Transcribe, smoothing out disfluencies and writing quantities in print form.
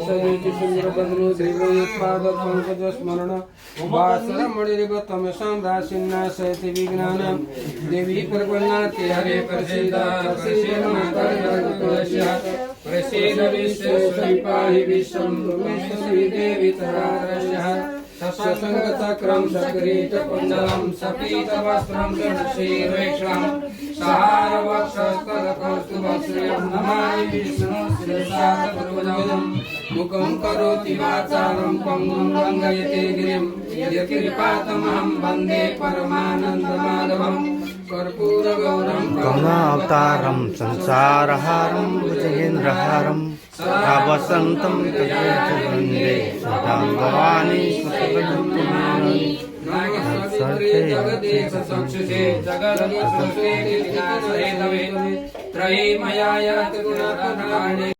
सयति सुंदरबदनो देवोत्पादपङ्कजस्मरण वासरमणिरिवतमसां दासिन्नाशयति विघ्नानां देवी प्रपन्नाति हरे प्रसीदा प्रसीद प्रसीद विश्वेश्वरि पाहि विश्वं त्वमेश्वरी देवी तरारस्यः सत्सङ्गचक्रं सक्रीटकुण्डलं सपीतवस्त्रं शीर्वेक्षं सहारवक्षस्तदकौस्तुभश्रियं नमामि विष्णु शिरसातपूर्वजं मुखं करोति वाचालं पङ्गुं लङ्घयते गिरिं यत्कृपातमहं वन्दे परमानन्दमाधवं कर्पूरगौरं करुणावतारं संसारहारं भुजगेन्द्रहारं सदा वसन्तं वन्दे सदा भवानी जगदेश चक्षुषे जगदगुरुसुते विनाशे तवे त्रयी मया यात गुणप्रदाने